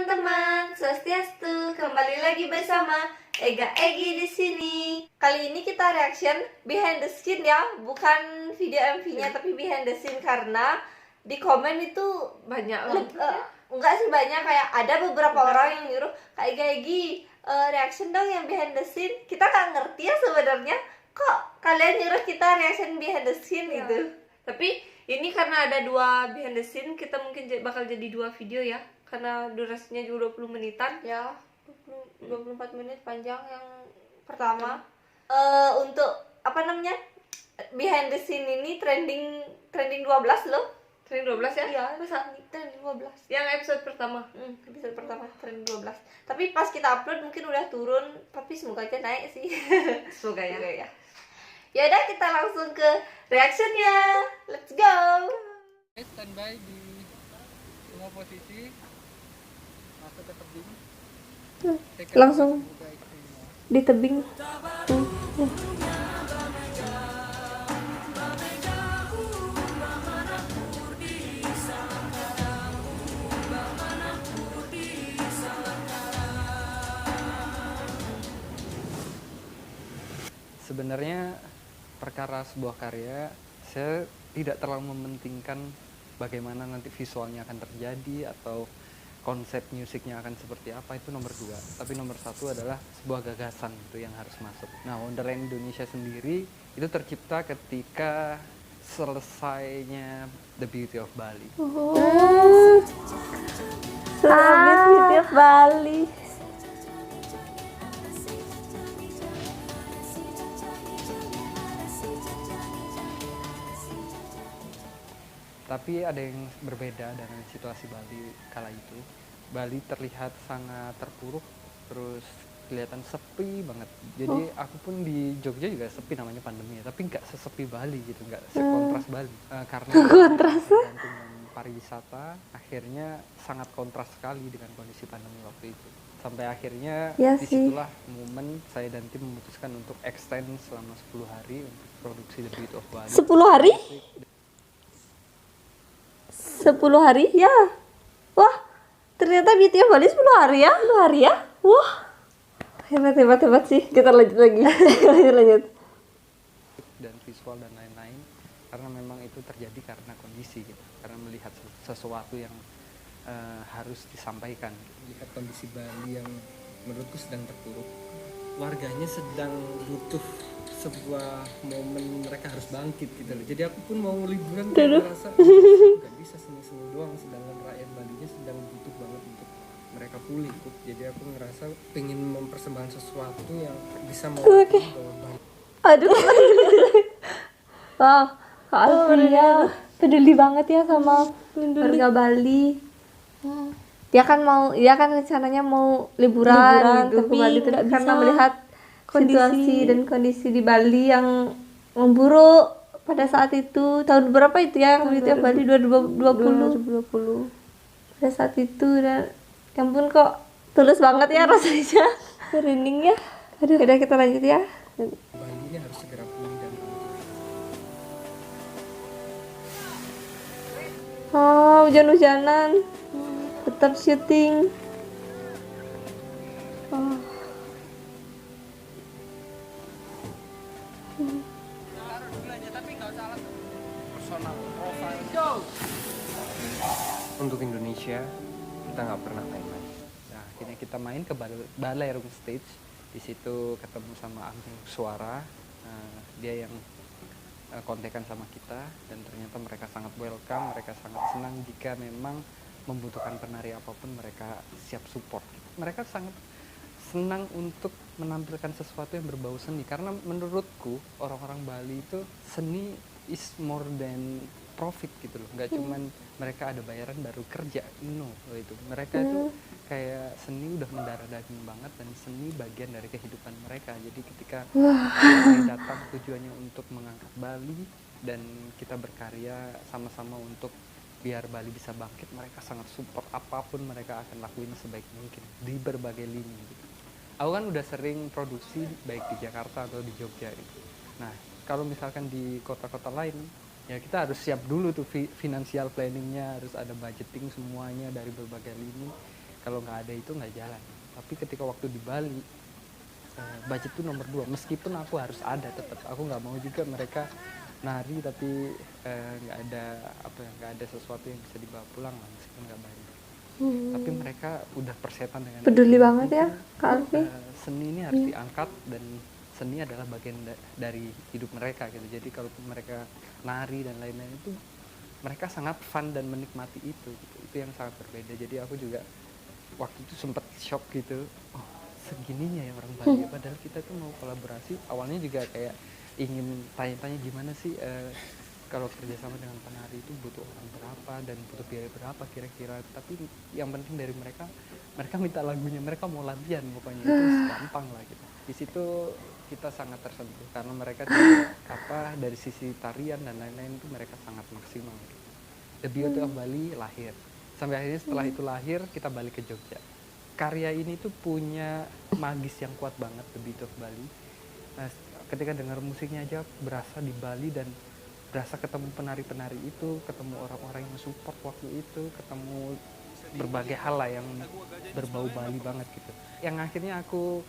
teman-teman, Swastiastu, kembali lagi bersama Ega Egi di sini. Kali ini kita reaction behind the scene ya, bukan video MV-nya tapi behind the scene karena di komen itu banyak enggak sih banyak kayak ada beberapa orang yang nyuruh Kak Ega Egi reaction dong yang behind the scene. Kita nggak ngerti ya sebenarnya kok kalian nyuruh kita reaction behind the scene gitu. Tapi ini karena ada dua behind the scene, kita mungkin bakal jadi dua video ya. Karena durasinya juga 20 menitan. Ya, 24 menit panjang yang Pertama, untuk apa namanya? Behind the scene ini trending 12 loh. Trending 12 ya? iya, masa trending 12. Yang episode pertama. Episode pertama trending 12. Tapi pas kita upload mungkin udah turun, tapi semoga aja naik sih. Semoga ya. Ya udah kita langsung ke reactionnya. Let's go. Standby di semua posisi, masuk ke tebing. Langsung di tebing. Sebenarnya perkara sebuah karya, saya tidak terlalu mementingkan bagaimana nanti visualnya akan terjadi atau konsep musiknya akan seperti apa, itu nomor 2. Tapi nomor 1 adalah sebuah gagasan itu yang harus masuk. Nah, Wonderland Indonesia sendiri itu tercipta ketika selesainya The Beauty of Bali. Beauty of Bali. Tapi ada yang berbeda dengan situasi Bali kala itu. Bali terlihat sangat terpuruk, terus kelihatan sepi banget. Jadi aku pun di Jogja juga sepi, namanya pandemi, tapi nggak sesepi Bali gitu, nggak sekontras Bali. Karena dengan pariwisata, akhirnya sangat kontras sekali dengan kondisi pandemi waktu itu. Sampai akhirnya Ya disitulah momen saya dan tim memutuskan untuk extend selama 10 hari untuk produksi The Beauty of Bali. 10 hari? 10 hari? Ya. Wah, ternyata Beauty of Bali 10 hari ya? 10 hari ya? Wah. Hebat sih. Kita lanjut lagi. lanjut. Dan visual dan lain-lain, karena memang itu terjadi karena kondisi gitu, karena melihat sesuatu yang harus disampaikan. Lihat kondisi Bali yang menurutku sedang terpuruk, warganya sedang butuh sebuah momen, mereka harus bangkit gitu loh. Jadi aku pun mau liburan kayak merasa nggak bisa seni-seni doang, sedangkan rakyat Balinya sedang butuh banget untuk mereka pulih. Jadi aku ngerasa pengen mempersembahkan sesuatu yang bisa mewakili bahwa Bali. Aduh. Wow, Kak Alfia peduli banget ya sama warga Bali. Dia kan rencananya mau liburan gitu, tapi Bali nggak karena bisa. melihat situasi dan kondisi di Bali yang memburuk pada saat itu. Tahun berapa itu ya yang Beauty of Bali 2020. Pada saat itu, dan ya ampun kok tulus banget ya rasanya. Merinding ya. Aduh, udah kita lanjut ya. Balinya harus segera pulih dan bangkit. Oh, hujan-hujanan. Tetap syuting. Oh. Untuk Indonesia kita nggak pernah main-main. Nah, akhirnya kita main ke Balai Room Stage. Di situ ketemu sama Angklung Suara. Dia yang kontekan sama kita, dan ternyata mereka sangat welcome, mereka sangat senang jika memang membutuhkan penari apapun mereka siap support. Mereka sangat senang untuk menampilkan sesuatu yang berbau seni, karena menurutku orang-orang Bali itu seni is more than profit gitu loh, nggak cuman mereka ada bayaran baru kerja, no itu mereka itu kayak seni udah mendarah daging banget, dan seni bagian dari kehidupan mereka. Jadi ketika saya datang tujuannya untuk mengangkat Bali dan kita berkarya sama-sama untuk biar Bali bisa bangkit, mereka sangat support, apapun mereka akan lakuin sebaik mungkin di berbagai lini gitu. Aku kan udah sering produksi baik di Jakarta atau di Jogja gitu. Nah, kalau misalkan di kota-kota lain, ya kita harus siap dulu tuh financial planningnya, harus ada budgeting semuanya dari berbagai lini. kalau nggak ada itu nggak jalan. Tapi ketika waktu di Bali, budget itu nomor 2. Meskipun aku harus ada tetap, aku nggak mau juga mereka nari tapi nggak ada nggak ada sesuatu yang bisa dibawa pulang lah, meskipun nggak banyak. Tapi mereka udah persetan dengan Peduli itu. banget ya Kak Alfi. Seni ini harus diangkat, dan seni adalah bagian dari hidup mereka gitu. Jadi kalau mereka nari dan lain-lain itu, mereka sangat fun dan menikmati itu gitu. Itu yang sangat berbeda. Jadi aku juga waktu itu sempat shock gitu, oh segininya ya orang Bali. Padahal kita tuh mau kolaborasi, awalnya juga kayak ingin tanya-tanya gimana sih kalau kerjasama dengan penari itu butuh orang berapa dan butuh biaya berapa kira-kira. Tapi yang penting dari mereka minta lagunya, mereka mau latihan, pokoknya itu gampang lah gitu. Di situ kita sangat tersentuh karena mereka juga, dari sisi tarian dan lain-lain itu mereka sangat maksimal gitu. The Beauty of Bali lahir. Sampai akhirnya setelah itu lahir, kita balik ke Jogja. Karya ini tuh punya magis yang kuat banget, The Beauty of Bali. Nah, ketika dengar musiknya aja berasa di Bali, dan berasa ketemu penari-penari itu, ketemu orang-orang yang support waktu itu, ketemu berbagai hal lah yang berbau Bali banget gitu. Yang akhirnya aku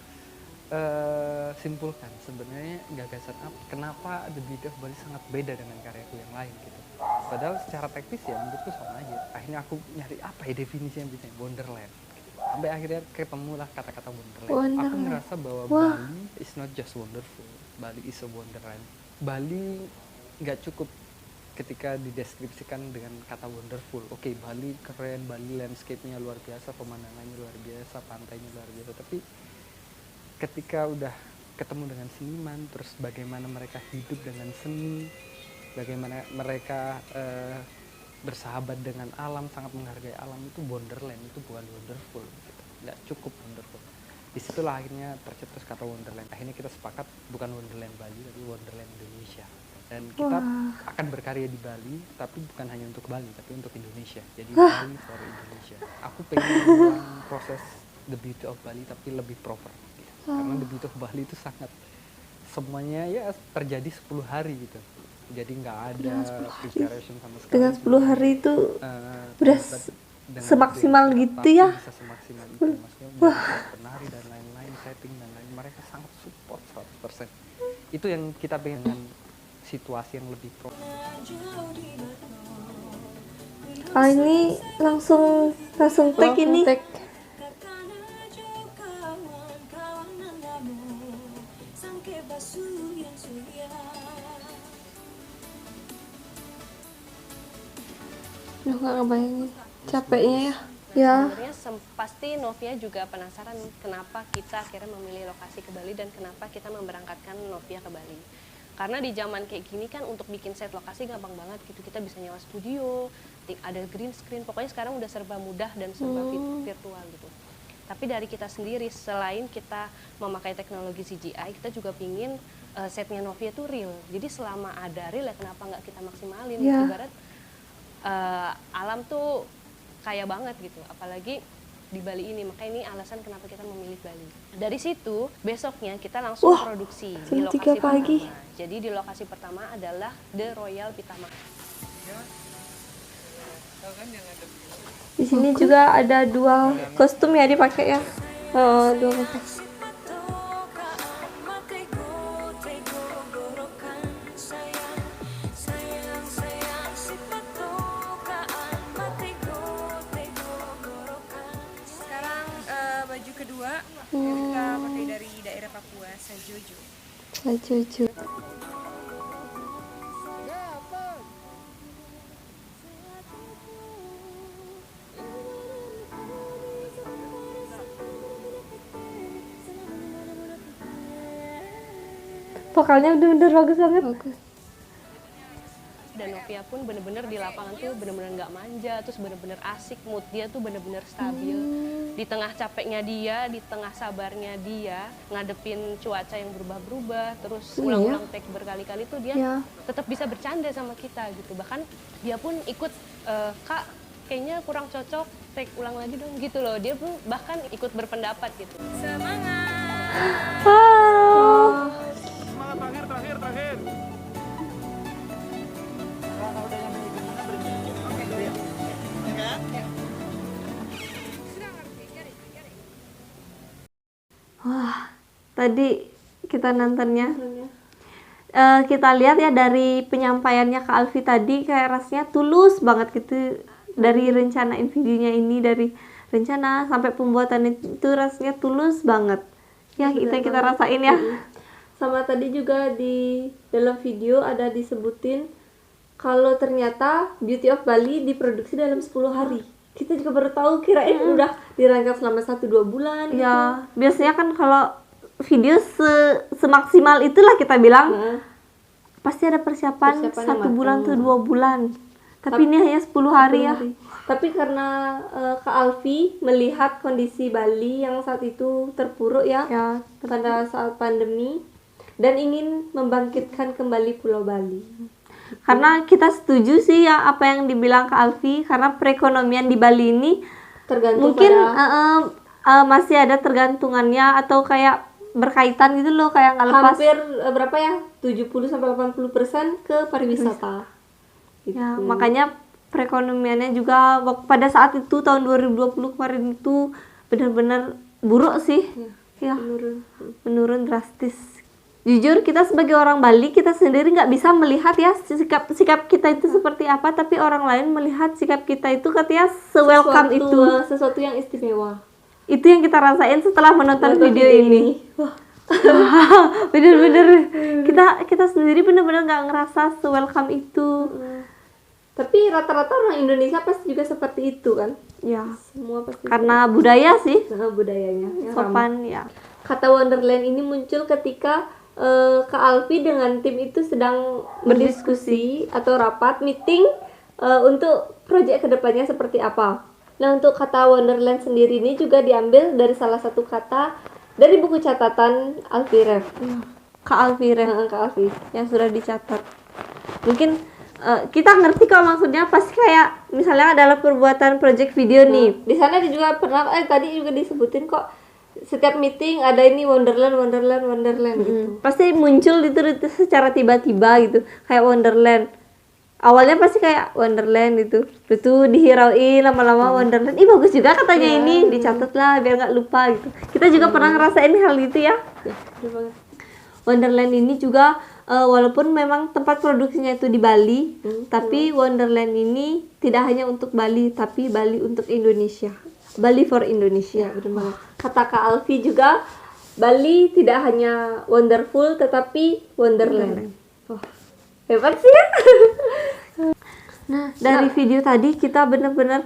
simpulkan sebenarnya gagasan kenapa The Beauty of Bali sangat beda dengan karyaku yang lain gitu. Padahal secara teknis ya menurutku sama aja. Akhirnya aku nyari apa ya definisi yang bisa Wonderland. Sampai akhirnya ketemulah kata-kata Wonderland. Aku ngerasa bahwa Bali is not just wonderful, Bali is a wonderland. Bali nggak cukup ketika dideskripsikan dengan kata wonderful. Oke, Bali keren, Bali landscape-nya luar biasa, pemandangannya luar biasa, pantainya luar biasa. Tapi ketika udah ketemu dengan seniman, terus bagaimana mereka hidup dengan seni, bagaimana mereka bersahabat dengan alam, sangat menghargai alam, itu wonderland, itu bukan wonderful gitu. Nggak cukup wonderful. Disitulah akhirnya tercetus kata wonderland. Akhirnya kita sepakat bukan wonderland Bali, tapi wonderland Indonesia. Dan kita akan berkarya di Bali, tapi bukan hanya untuk Bali, tapi untuk Indonesia. Jadi Bali for Indonesia. Aku pengen mengulang proses The Beauty of Bali tapi lebih proper. Karena The Beauty of Bali itu sangat semuanya ya terjadi 10 hari gitu. Jadi nggak ada preparation sama sekali. Dengan 10 hari itu udah semaksimal gitu ya. Bisa semaksimal itu. Maksudnya penari dan lain-lain, setting dan lain, mereka sangat support 100%. Itu yang kita pengen dengan situasi yang lebih pro. Ini langsung take ini. Duh, gak ngebayangin capeknya ya. Ya. Sebenarnya pasti Novia juga penasaran kenapa kita akhirnya memilih lokasi ke Bali dan kenapa kita memberangkatkan Novia ke Bali. Karena di zaman kayak gini kan untuk bikin set lokasi gampang banget gitu. Kita bisa nyewa studio, ada green screen, pokoknya sekarang udah serba mudah dan serba virtual gitu. Tapi dari kita sendiri, selain kita memakai teknologi CGI, kita juga pingin setnya Novia tuh real. Jadi selama ada real ya kenapa nggak kita maksimalin? Yeah. Ibarat alam tuh kaya banget gitu, apalagi di Bali ini. Makanya ini alasan kenapa kita memilih Bali. Dari situ besoknya kita langsung produksi di jam 3 lokasi pagi. pertama. Jadi di lokasi pertama adalah The Royal Pitama. Di sini juga ada 2 kostum ya dipakai ya. Oh, 2 kostum. Sekarang baju kedua kita pakai dari daerah Papua, Sajojo. Sajojo. Vokalnya bener-bener bagus banget. Dan Novia pun bener-bener di lapangan tuh bener-bener nggak manja, terus bener-bener asik, mood dia tuh bener-bener stabil. Di tengah capeknya dia, di tengah sabarnya dia, ngadepin cuaca yang berubah-berubah, terus ulang-ulang take berkali-kali tuh dia tetap bisa bercanda sama kita gitu. Bahkan dia pun ikut, Kak kayaknya kurang cocok, take ulang lagi dong gitu loh. Dia pun bahkan ikut berpendapat gitu. Semangat! Oh. Terakhir. tadi kita nontonnya. Kita lihat ya dari penyampaiannya Kak Alfi tadi kayak rasanya tulus banget gitu, dari rencanain videonya ini, dari rencana sampai pembuatan itu rasanya tulus banget ya. Kita rasain ya. Sama tadi juga di dalam video ada disebutin kalau ternyata Beauty of Bali diproduksi dalam 10 hari. Kita juga baru tahu, kirain udah dirancang selama 1-2 bulan gitu. Ya biasanya kan kalau video semaksimal itulah kita bilang pasti ada persiapan Persiapannya 1 bulan tuh 2 bulan, tapi ini hanya 10 hari ya. Tapi karena Kak Alfi melihat kondisi Bali yang saat itu terpuruk ya, pada saat pandemi, dan ingin membangkitkan kembali Pulau Bali. Karena kita setuju sih ya apa yang dibilang Kak Alfi, karena perekonomian di Bali ini Tergantung mungkin pada masih ada tergantungannya atau kayak berkaitan gitu loh, kayak nggak lepas. hampir berapa ya, 70-80% ke pariwisata. Ya, makanya perekonomiannya juga pada saat itu tahun 2020 kemarin itu benar-benar buruk sih. Ya, menurun drastis. Jujur kita sebagai orang Bali, kita sendiri nggak bisa melihat ya sikap kita itu seperti apa, tapi orang lain melihat sikap kita itu katanya se-welcome itu. Sesuatu yang istimewa. Itu yang kita rasain setelah menonton video ini. Wah. Bener-bener kita sendiri bener-bener nggak ngerasa se-welcome itu. Tapi rata-rata orang Indonesia pasti juga seperti itu kan? Ya, Semua pasti. karena budaya sih, Budayanya yang sopan ya. Kata Wonderland ini muncul ketika Kak Alfi dengan tim itu sedang berdiskusi atau rapat meeting untuk proyek kedepannya seperti apa. Nah, untuk kata Wonderland sendiri ini juga diambil dari salah satu kata dari buku catatan Alfi Ref. Kak Alfi Ref, Kak Alfi. yang sudah dicatat. Mungkin kita ngerti kok maksudnya, pasti kayak misalnya adalah perbuatan project video nih. Di sana dia juga pernah tadi juga disebutin kok, setiap meeting ada ini Wonderland gitu. Pasti muncul itu secara tiba-tiba gitu, kayak Wonderland. Awalnya pasti kayak Wonderland gitu, itu dihirauin lama-lama Wonderland. Ih bagus juga katanya ini, dicatat lah biar nggak lupa gitu. Kita juga pernah ngerasain hal itu ya. Betul banget. Wonderland ini juga walaupun memang tempat produksinya itu di Bali, tapi Wonderland ini tidak hanya untuk Bali, tapi Bali untuk Indonesia. Bali for Indonesia. Betul banget. Kata Kak Alfi juga, Bali tidak hanya wonderful tetapi Wonderland. Wah, hebat sih ya. Nah, dari video tadi kita benar-benar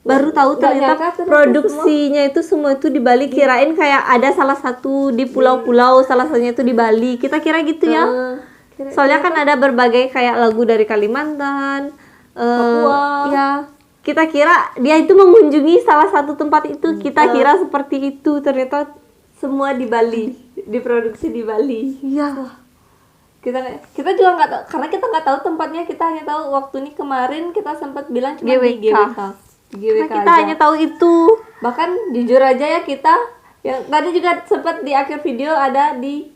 baru tahu Nggak ternyata nyangka ternyata produksinya itu semua itu di Bali. Kirain kayak ada salah satu di pulau-pulau, salah satunya itu di Bali. Kita kira gitu ya. Soalnya kan ada berbagai kayak lagu dari Kalimantan, Papua. Ya, kita kira dia itu mengunjungi salah satu tempat itu. Kita kira seperti itu, ternyata Semua di Bali, diproduksi di Bali. iya. Kita juga nggak tahu, karena kita nggak tahu tempatnya. Kita hanya tahu waktu ini kemarin kita sempat bilang cuma di GWK. GWK Karena kita aja. hanya tahu itu. Bahkan jujur aja ya, kita yang tadi juga sempat di akhir video ada di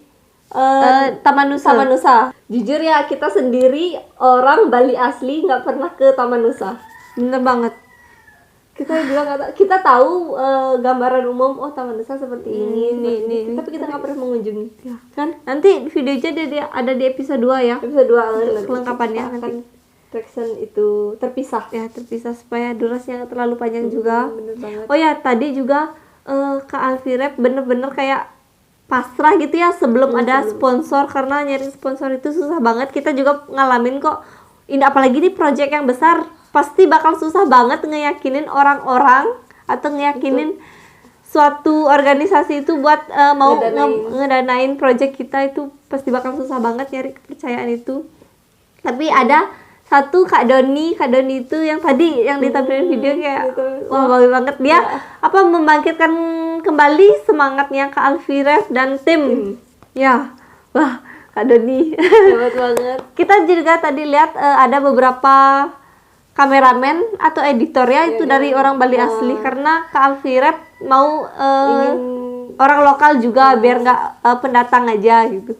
Taman Nusa. Taman Nusa. Jujur ya, kita sendiri orang Bali asli nggak pernah ke Taman Nusa. Bener banget. Kita juga nggak tahu. Kita tahu gambaran umum, oh Taman Nusa seperti ini, tapi kita nggak pernah mengunjungi. Kan nanti videonya ada di episode 2 ya. Episode 2 Kelengkapannya kita nanti. akan reaction itu terpisah. Ya terpisah supaya durasinya nggak terlalu panjang juga. Bener banget. Oh ya tadi juga Kak Alfi Rep bener-bener kayak pasrah gitu ya sebelum ada sponsor, karena nyari sponsor itu susah banget. Kita juga ngalamin kok. Ini apalagi di project yang besar pasti bakal susah banget ngeyakinin orang-orang atau ngeyakinin suatu organisasi itu buat mau ngedanain project kita. Itu pasti bakal susah banget nyari kepercayaan itu. Tapi ada satu Kak Doni itu yang tadi yang ditampilin video kayak wah bagus banget dia apa membangkitkan kembali semangatnya Kak Alfi Ref dan tim. Ya, wah Kak Doni Hebat banget. kita juga tadi lihat ada beberapa kameramen atau editor ya itu dari orang Bali asli, karena Kak Alfi Ref mau orang lokal juga biar nggak pendatang aja gitu.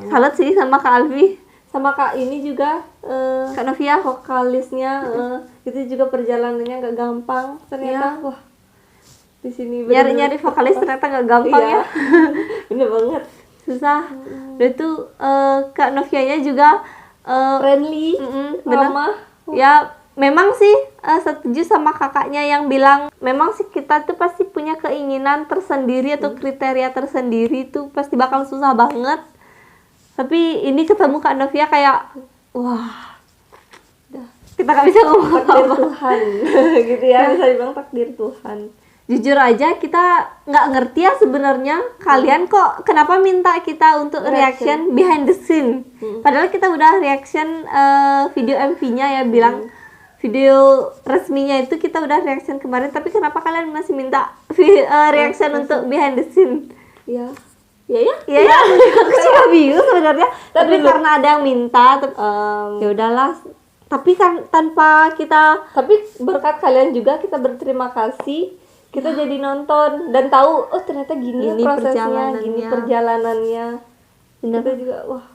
Salut sih sama Kak Alfi. Sama Kak ini juga Kak Novia vokalisnya itu juga perjalanannya nggak gampang ternyata. Wah, di sini nyari-nyari vokalis ternyata nggak gampang Iya. ya. Bener banget. susah. Udah tuh Kak Novianya juga Friendly, bener. ramah. Ya memang sih setuju sama kakaknya yang bilang memang sih kita tuh pasti punya keinginan tersendiri atau kriteria tersendiri tuh pasti bakal susah banget. Tapi ini ketemu Kak Novia kayak wah, udah, kita gak bisa ngomong Takdir apa. Tuhan. Gitu ya, bisa dibilang takdir Tuhan. Jujur aja kita nggak ngerti ya sebenarnya kalian kok kenapa minta kita untuk reaction behind the scene. Padahal kita udah reaction video MV-nya ya bilang video resminya itu kita udah reaction kemarin, tapi kenapa kalian masih minta reaction untuk behind the scene? Ya. Ya. Ya, aku juga bingung sebenarnya. Tapi karena ada yang minta, ya udahlah. Tapi kan tanpa kita Tapi berkat kalian juga kita berterima kasih. Kita jadi nonton dan tahu oh ternyata gini Gini ya prosesnya, perjalanannya. gini perjalanannya. Bener. Kita juga wah.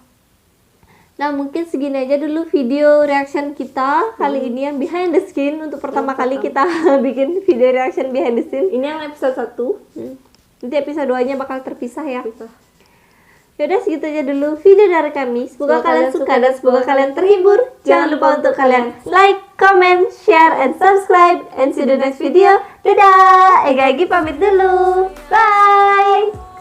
Nah mungkin segini aja dulu video reaction kita kali ini yang behind the scene. Untuk pertama kali kita bikin video reaction behind the scene. Ini yang episode 1. Nanti episode 2 nya bakal terpisah ya. Yaudah segitu aja dulu video dari kami. Semoga kalian suka dan semoga kalian terhibur. Jangan lupa untuk kalian like, comment, share, and subscribe. And see you the next video. Dadah. Ega Egi pamit dulu. Bye.